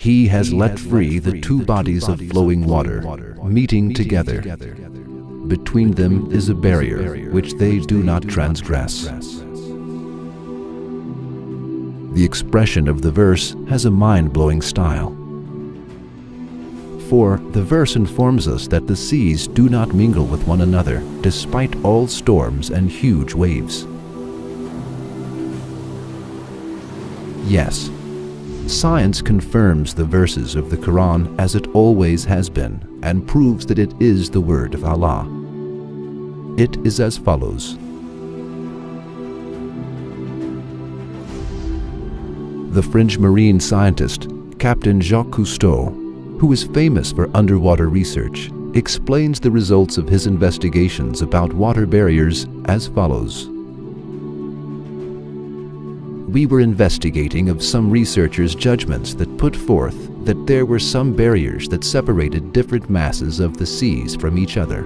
He has let free the two bodies of flowing water, meeting together. Between them is a barrier which they do not transgress. The expression of the verse has a mind-blowing style. For the verse informs us that the seas do not mingle with one another despite all storms and huge waves. Yes, science confirms the verses of the Quran as it always has been and proves that it is the word of Allah. It is as follows. The French marine scientist, Captain Jacques Cousteau, who is famous for underwater research, explains the results of his investigations about water barriers as follows. We were investigating of some researchers' judgments that put forth that there were some barriers that separated different masses of the seas from each other.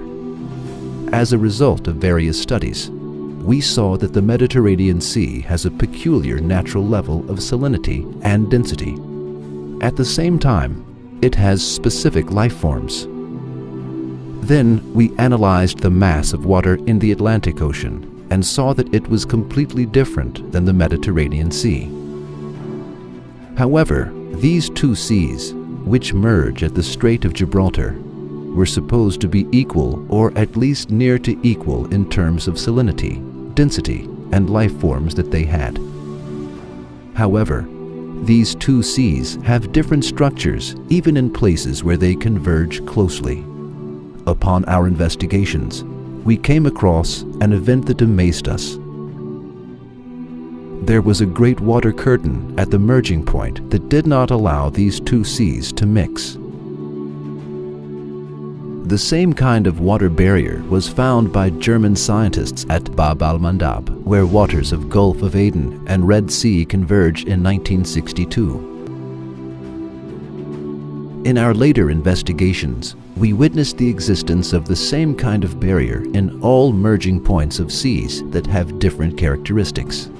As a result of various studies, we saw that the Mediterranean Sea has a peculiar natural level of salinity and density. At the same time, it has specific life forms. Then we analyzed the mass of water in the Atlantic Ocean and saw that it was completely different than the Mediterranean Sea. However, these two seas, which merge at the Strait of Gibraltar, were supposed to be equal or at least near to equal in terms of salinity, density, and life forms that they had. However, these two seas have different structures even in places where they converge closely. Upon our investigations, we came across an event that amazed us. There was a great water curtain at the merging point that did not allow these two seas to mix. The same kind of water barrier was found by German scientists at Bab al-Mandab, where waters of Gulf of Aden and Red Sea converge in 1962. In our later investigations, we witnessed the existence of the same kind of barrier in all merging points of seas that have different characteristics.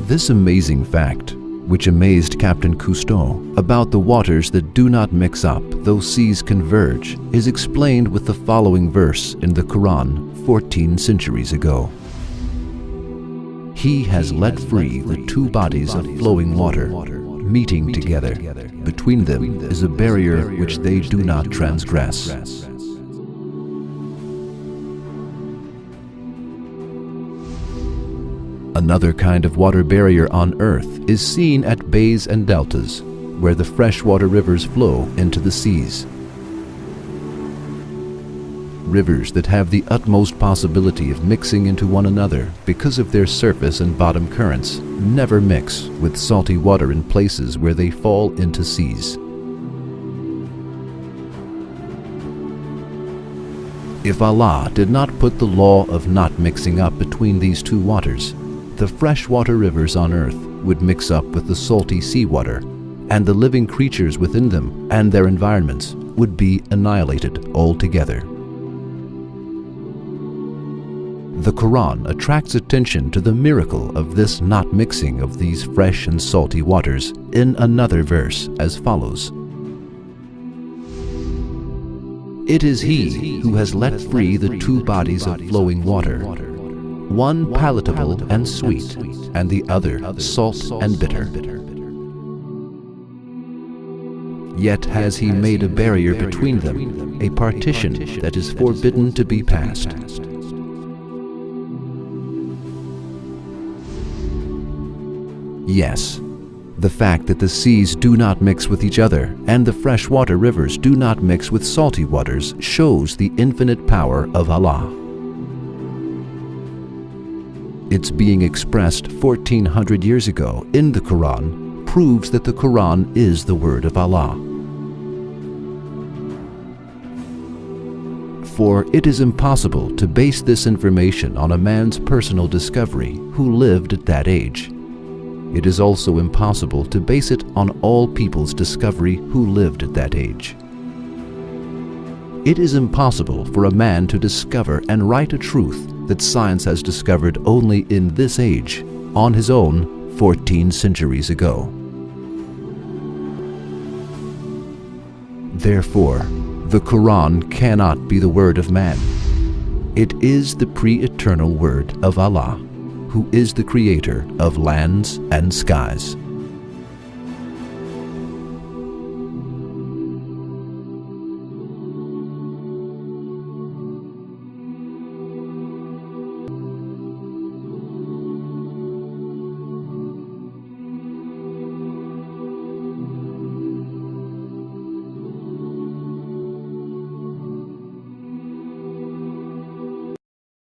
This amazing fact, which amazed Captain Cousteau about the waters that do not mix up though seas converge, is explained with the following verse in the Quran 14 centuries ago. He has let free the two bodies of flowing water, meeting together. Between them is a barrier which they do not transgress. Another kind of water barrier on Earth is seen at bays and deltas, where the freshwater rivers flow into the seas. Rivers that have the utmost possibility of mixing into one another because of their surface and bottom currents never mix with salty water in places where they fall into seas. If Allah did not put the law of not mixing up between these two waters, the freshwater rivers on Earth would mix up with the salty seawater, and the living creatures within them and their environments would be annihilated altogether. The Quran attracts attention to the miracle of this not mixing of these fresh and salty waters in another verse as follows. It is He who has let free the two bodies of flowing water, one palatable and sweet, and the other salt and bitter. Yet has He made a barrier between them, a partition that is forbidden to be passed. Yes, the fact that the seas do not mix with each other and the freshwater rivers do not mix with salty waters shows the infinite power of Allah. Its being expressed 1400 years ago in the Quran proves that the Quran is the word of Allah. For it is impossible to base this information on a man's personal discovery who lived at that age. It is also impossible to base it on all people's discovery who lived at that age. It is impossible for a man to discover and write a truth that science has discovered only in this age, on his own 14 centuries ago. Therefore, the Quran cannot be the word of man. It is the pre-eternal word of Allah, who is the creator of lands and skies.